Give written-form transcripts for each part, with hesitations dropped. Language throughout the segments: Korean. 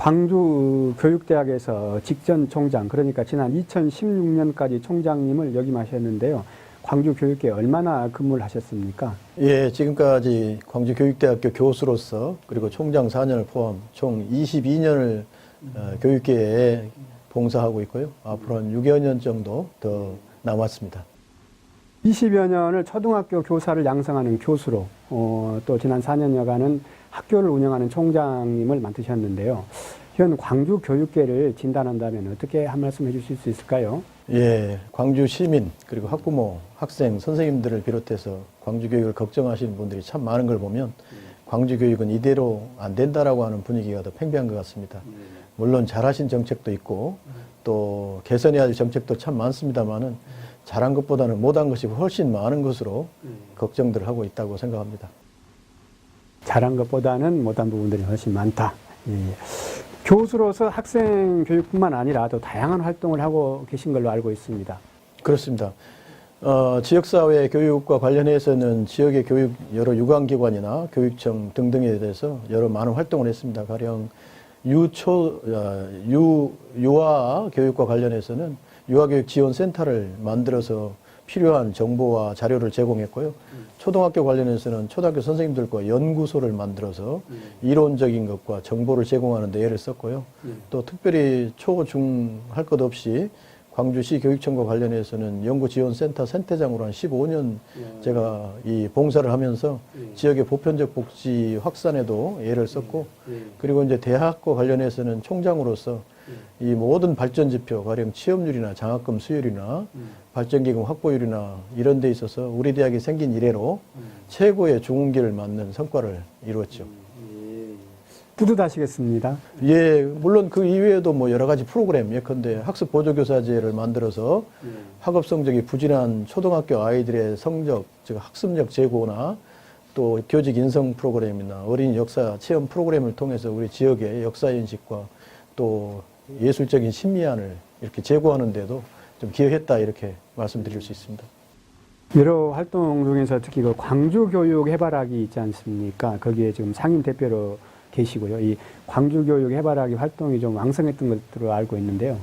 광주 교육대학에서 직전 총장, 그러니까 지난 2016년까지 총장님을 역임하셨는데요. 광주 교육계에 얼마나 근무를 하셨습니까? 예, 지금까지 광주교육대학교 교수로서 그리고 총장 4년을 포함 총 22년을 교육계에 봉사하고 있고요. 앞으로 한 6여 년 정도 더 남았습니다. 20여 년을 초등학교 교사를 양성하는 교수로, 또 지난 4년여간은 학교를 운영하는 총장님을 맡으셨는데요. 현 광주 교육계를 진단한다면 어떻게 한 말씀 해주실 수 있을까요? 예, 광주 시민 그리고 학부모, 학생, 선생님들을 비롯해서 광주 교육을 걱정하시는 분들이 참 많은 걸 보면 광주 교육은 이대로 안 된다라고 하는 분위기가 더 팽배한 것 같습니다. 물론 잘하신 정책도 있고 또 개선해야 할 정책도 참 많습니다만은 잘한 것보다는 못한 것이 훨씬 많은 것으로 걱정들을 하고 있다고 생각합니다. 잘한 것보다는 못한 부분들이 훨씬 많다. 예. 교수로서 학생 교육뿐만 아니라 또 다양한 활동을 하고 계신 걸로 알고 있습니다. 그렇습니다. 지역사회 교육과 관련해서는 지역의 교육 여러 유관기관이나 교육청 등등에 대해서 여러 많은 활동을 했습니다. 가령 유아 교육과 관련해서는 유아교육 지원센터를 만들어서 필요한 정보와 자료를 제공했고요. 초등학교 관련해서는 초등학교 선생님들과 연구소를 만들어서 이론적인 것과 정보를 제공하는 데 애를 썼고요. 또 특별히 초, 중 할 것 없이 광주시 교육청과 관련해서는 연구지원센터 센터장으로 한 15년 제가 이 봉사를 하면서 지역의 보편적 복지 확산에도 애를 썼고, 그리고 이제 대학과 관련해서는 총장으로서 이 모든 발전 지표, 가령 취업률이나 장학금 수율이나 발전기금 확보율이나 이런 데 있어서 우리 대학이 생긴 이래로 최고의 중흥기를 맞는 성과를 이루었죠. 뿌듯하시겠습니다. 예, 물론 그 이외에도 뭐 여러 가지 프로그램, 예컨대 학습 보조교사제를 만들어서 학업 성적이 부진한 초등학교 아이들의 성적, 즉 학습력 제고나 또 교직 인성 프로그램이나 어린이 역사 체험 프로그램을 통해서 우리 지역의 역사 인식과 또 예술적인 심미안을 이렇게 제고하는 데도 좀 기여했다, 이렇게 말씀드릴 수 있습니다. 여러 활동 중에서 특히 그 광주 교육 해바라기 있지 않습니까? 거기에 지금 상임 대표로 계시고요. 이 광주 교육 해바라기 활동이 좀 왕성했던 것으로 알고 있는데요.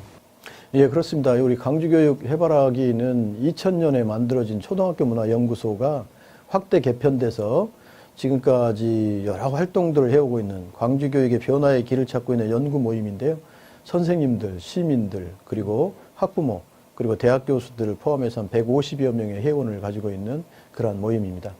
예, 그렇습니다. 우리 광주교육 해바라기는 2000년에 만들어진 초등학교 문화연구소가 확대 개편돼서 지금까지 여러 활동들을 해오고 있는 광주교육의 변화의 길을 찾고 있는 연구 모임인데요. 선생님들, 시민들, 그리고 학부모, 그리고 대학 교수들을 포함해서 한 150여 명의 회원을 가지고 있는 그러한 모임입니다.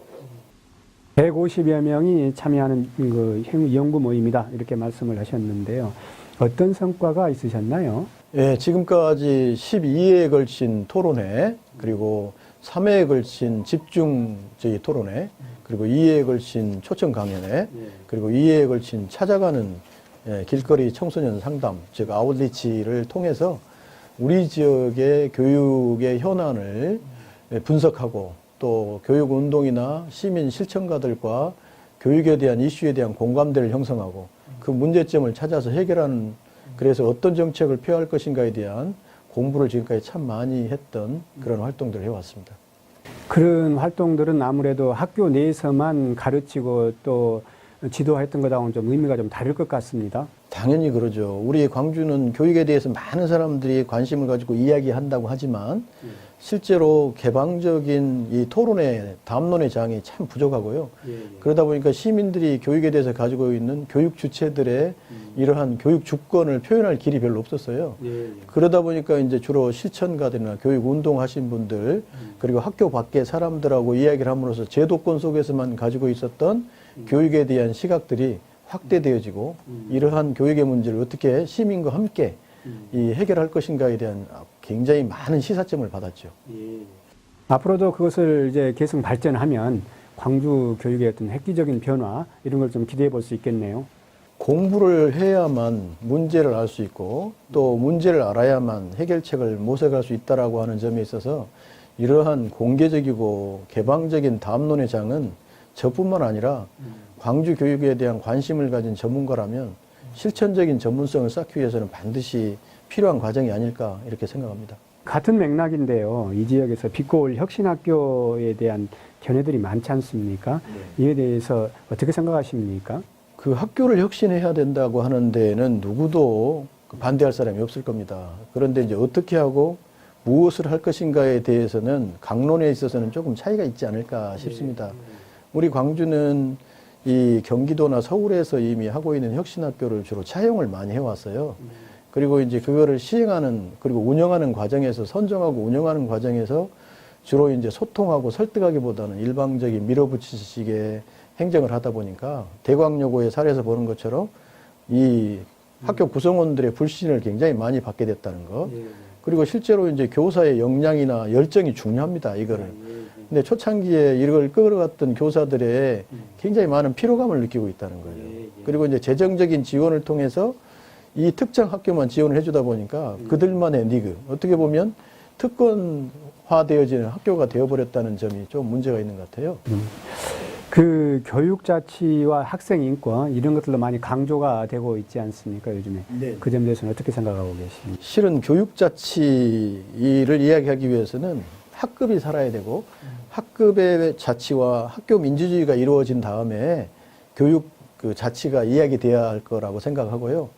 150여 명이 참여하는 그 연구 모임이다, 이렇게 말씀을 하셨는데요. 어떤 성과가 있으셨나요? 예, 지금까지 12회에 걸친 토론회, 그리고 3회에 걸친 집중적인 토론회, 그리고 2회에 걸친 초청 강연회, 그리고 2회에 걸친 찾아가는 길거리 청소년 상담, 즉 아웃리치를 통해서 우리 지역의 교육의 현안을 분석하고 또 교육운동이나 시민 실천가들과 교육에 대한 이슈에 대한 공감대를 형성하고 그 문제점을 찾아서 해결하는, 그래서 어떤 정책을 펴야 할 것인가에 대한 공부를 지금까지 참 많이 했던 그런 활동들을 해왔습니다. 그런 활동들은 아무래도 학교 내에서만 가르치고 또 지도했던 것하고는 좀 의미가 좀 다를 것 같습니다. 당연히 그러죠. 우리 광주는 교육에 대해서 많은 사람들이 관심을 가지고 이야기한다고 하지만 실제로 개방적인 이 토론의 담론의 장이 참 부족하고요. 그러다 보니까 시민들이 교육에 대해서 가지고 있는 교육 주체들의 이러한 교육 주권을 표현할 길이 별로 없었어요. 그러다 보니까 이제 주로 실천가들이나 교육 운동하신 분들, 그리고 학교 밖의 사람들하고 이야기를 함으로써 제도권 속에서만 가지고 있었던 교육에 대한 시각들이 확대되어지고 이러한 교육의 문제를 어떻게 시민과 함께 이 해결할 것인가에 대한 굉장히 많은 시사점을 받았죠. 앞으로도 그것을 이제 계속 발전하면 광주 교육의 어떤 획기적인 변화, 이런 걸 좀 기대해 볼 수 있겠네요. 공부를 해야만 문제를 알 수 있고 또 문제를 알아야만 해결책을 모색할 수 있다라고 하는 점에 있어서 이러한 공개적이고 개방적인 담론의 장은 저뿐만 아니라 광주 교육에 대한 관심을 가진 전문가라면 실천적인 전문성을 쌓기 위해서는 반드시 필요한 과정이 아닐까, 이렇게 생각합니다. 같은 맥락인데요. 이 지역에서 빛고올 혁신학교에 대한 견해들이 많지 않습니까? 이에 대해서 어떻게 생각하십니까? 그 학교를 혁신해야 된다고 하는 데에는 누구도 반대할 사람이 없을 겁니다. 그런데 이제 어떻게 하고 무엇을 할 것인가에 대해서는 강론에 있어서는 조금 차이가 있지 않을까 싶습니다. 우리 광주는 이 경기도나 서울에서 이미 하고 있는 혁신학교를 주로 차용을 많이 해왔어요. 그리고 이제 그거를 시행하는 그리고 운영하는 과정에서 선정하고 운영하는 과정에서 주로 이제 소통하고 설득하기보다는 일방적인 밀어붙이식의 행정을 하다 보니까 대광여고의 사례에서 보는 것처럼 이 학교 구성원들의 불신을 굉장히 많이 받게 됐다는 것. 그리고 실제로 이제 교사의 역량이나 열정이 중요합니다, 이거를. 근데 초창기에 이걸 끌어갔던 교사들의 굉장히 많은 피로감을 느끼고 있다는 거예요. 그리고 이제 재정적인 지원을 통해서 이 특정 학교만 지원을 해주다 보니까 그들만의 리그, 어떻게 보면 특권화되어지는 학교가 되어버렸다는 점이 좀 문제가 있는 것 같아요. 그 교육자치와 학생 인권 이런 것들도 많이 강조가 되고 있지 않습니까, 요즘에? 네. 그 점에 대해서는 어떻게 생각하고 계십니까? 실은 교육자치를 이야기하기 위해서는 학급이 살아야 되고 학급의 자치와 학교 민주주의가 이루어진 다음에 교육 그 자치가 이야기돼야 할 거라고 생각하고요.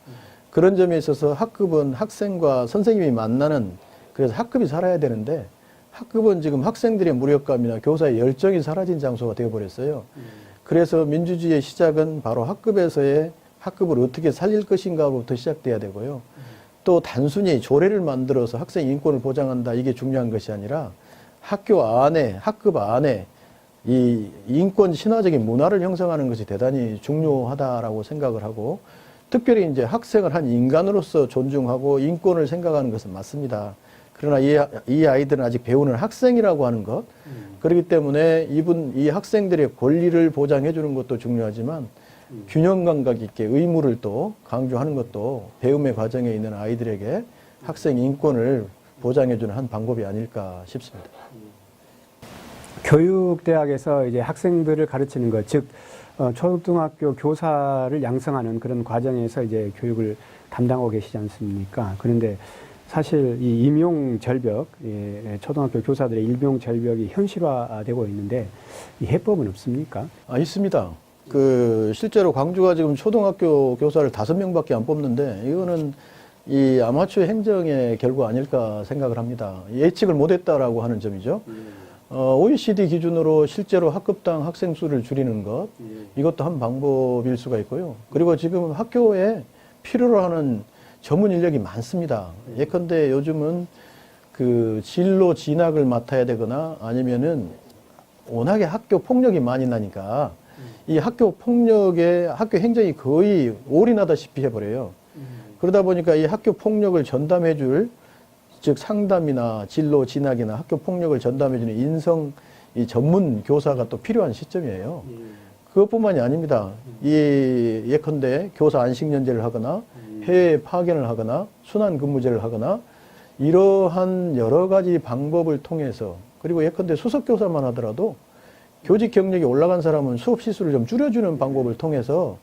그런 점에 있어서 학급은 학생과 선생님이 만나는, 그래서 학급이 살아야 되는데 학급은 지금 학생들의 무력감이나 교사의 열정이 사라진 장소가 되어버렸어요. 그래서 민주주의의 시작은 바로 학급에서의 학급을 어떻게 살릴 것인가부터 시작돼야 되고요. 또 단순히 조례를 만들어서 학생 인권을 보장한다, 이게 중요한 것이 아니라 학교 안에, 학급 안에 이 인권 신화적인 문화를 형성하는 것이 대단히 중요하다라고 생각을 하고, 특별히 이제 학생을 한 인간으로서 존중하고 인권을 생각하는 것은 맞습니다. 그러나 이 아이들은 아직 배우는 학생이라고 하는 것, 그렇기 때문에 이 학생들의 권리를 보장해 주는 것도 중요하지만 균형 감각 있게 의무를 또 강조하는 것도 배움의 과정에 있는 아이들에게 학생 인권을 보장해 주는 한 방법이 아닐까 싶습니다. 교육대학에서 이제 학생들을 가르치는 것, 즉 초등학교 교사를 양성하는 그런 과정에서 이제 교육을 담당하고 계시지 않습니까? 그런데 사실 이 임용 절벽, 초등학교 교사들의 임용 절벽이 현실화되고 있는데 이 해법은 없습니까? 있습니다. 실제로 광주가 지금 초등학교 교사를 5명밖에 안 뽑는데 이거는 이 아마추어 행정의 결과 아닐까 생각을 합니다. 예측을 못했다라고 하는 점이죠. OECD 기준으로 실제로 학급당 학생 수를 줄이는 것, 이것도 한 방법일 수가 있고요. 그리고 지금 학교에 필요로 하는 전문 인력이 많습니다. 예컨대 요즘은 그 진로 진학을 맡아야 되거나 아니면은 워낙에 학교 폭력이 많이 나니까 이 학교 폭력에 학교 행정이 거의 올인하다시피 해버려요. 그러다 보니까 이 학교 폭력을 전담해 줄, 즉 상담이나 진로 진학이나 학교 폭력을 전담해 주는 이 전문 교사가 또 필요한 시점이에요. 그것뿐만이 아닙니다. 예컨대 교사 안식년제를 하거나 해외 파견을 하거나 순환 근무제를 하거나 이러한 여러 가지 방법을 통해서, 그리고 예컨대 수석 교사만 하더라도 교직 경력이 올라간 사람은 수업 시수를 좀 줄여주는 방법을 통해서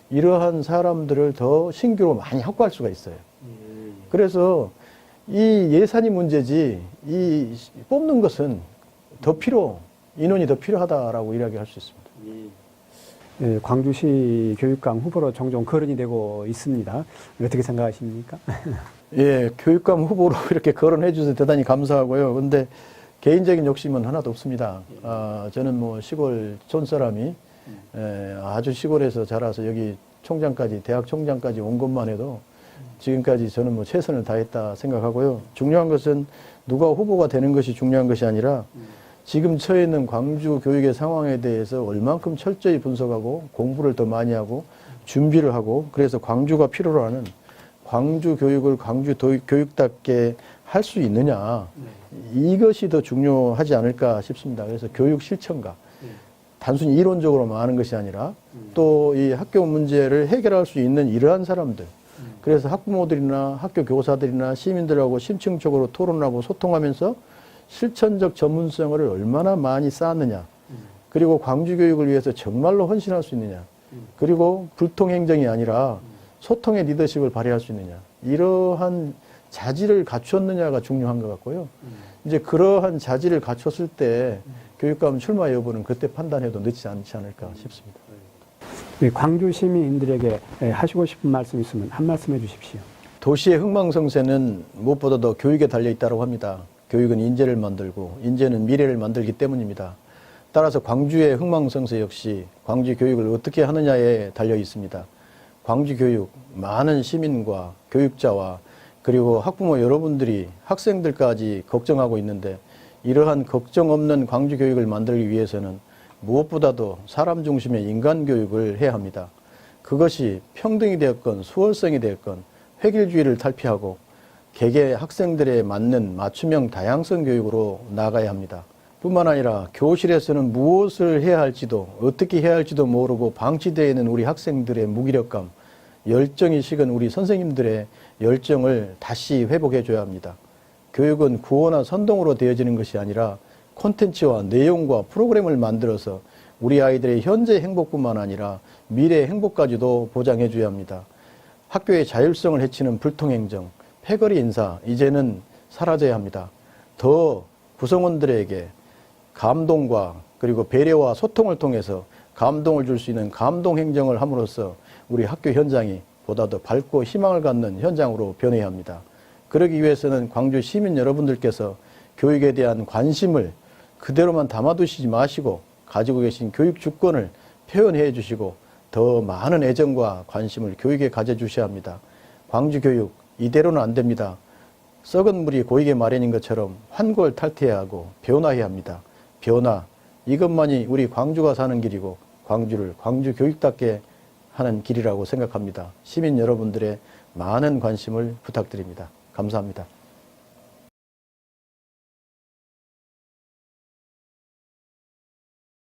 이러한 사람들을 더 신규로 많이 확보할 수가 있어요. 그래서 이 예산이 문제지 이 뽑는 것은 인원이 더 필요하다라고 이야기할 수 있습니다. 예, 광주시 교육감 후보로 종종 거론이 되고 있습니다. 어떻게 생각하십니까? 예, 교육감 후보로 이렇게 거론해 주셔서 대단히 감사하고요. 근데 개인적인 욕심은 하나도 없습니다. 저는 뭐 시골 촌사람이 아주 시골에서 자라서 여기 총장까지, 대학 총장까지 온 것만 해도 지금까지 저는 뭐 최선을 다했다 생각하고요. 중요한 것은 누가 후보가 되는 것이 중요한 것이 아니라 지금 처해 있는 광주 교육의 상황에 대해서 얼만큼 철저히 분석하고 공부를 더 많이 하고 준비를 하고, 그래서 광주가 필요로 하는 광주 교육을 광주 교육답게 할 수 있느냐, 이것이 더 중요하지 않을까 싶습니다. 그래서 교육 실천가, 단순히 이론적으로만 하는 것이 아니라 또 이 학교 문제를 해결할 수 있는 이러한 사람들, 그래서 학부모들이나 학교 교사들이나 시민들하고 심층적으로 토론하고 소통하면서 실천적 전문성을 얼마나 많이 쌓았느냐, 그리고 광주 교육을 위해서 정말로 헌신할 수 있느냐, 그리고 불통행정이 아니라 소통의 리더십을 발휘할 수 있느냐, 이러한 자질을 갖췄느냐가 중요한 것 같고요. 이제 그러한 자질을 갖췄을 때 교육감 출마 여부는 그때 판단해도 늦지 않지 않을까 싶습니다. 우리 광주 시민들에게 하시고 싶은 말씀 있으면 한 말씀 해주십시오. 도시의 흥망성쇠는 무엇보다도 교육에 달려있다고 합니다. 교육은 인재를 만들고 인재는 미래를 만들기 때문입니다. 따라서 광주의 흥망성쇠 역시 광주 교육을 어떻게 하느냐에 달려 있습니다. 광주 교육, 많은 시민과 교육자와 그리고 학부모 여러분들이 학생들까지 걱정하고 있는데 이러한 걱정 없는 광주 교육을 만들기 위해서는 무엇보다도 사람 중심의 인간 교육을 해야 합니다. 그것이 평등이 되었건 수월성이 되었건 획일주의를 탈피하고 개개 학생들에 맞는 맞춤형 다양성 교육으로 나가야 합니다. 뿐만 아니라 교실에서는 무엇을 해야 할지도 어떻게 해야 할지도 모르고 방치되어 있는 우리 학생들의 무기력감, 열정이 식은 우리 선생님들의 열정을 다시 회복해 줘야 합니다. 교육은 구호나 선동으로 되어지는 것이 아니라 콘텐츠와 내용과 프로그램을 만들어서 우리 아이들의 현재 행복뿐만 아니라 미래 행복까지도 보장해 줘야 합니다. 학교의 자율성을 해치는 불통행정, 패거리 인사 이제는 사라져야 합니다. 더 구성원들에게 감동과 그리고 배려와 소통을 통해서 감동을 줄 수 있는 감동 행정을 함으로써 우리 학교 현장이 보다 더 밝고 희망을 갖는 현장으로 변해야 합니다. 그러기 위해서는 광주 시민 여러분들께서 교육에 대한 관심을 그대로만 담아두시지 마시고 가지고 계신 교육 주권을 표현해 주시고 더 많은 애정과 관심을 교육에 가져주셔야 합니다. 광주 교육 이대로는 안 됩니다. 썩은 물이 고이게 마련인 것처럼 환골 탈퇴해야 하고 변화해야 합니다. 변화, 이것만이 우리 광주가 사는 길이고 광주를 광주 교육답게 하는 길이라고 생각합니다. 시민 여러분들의 많은 관심을 부탁드립니다. 감사합니다.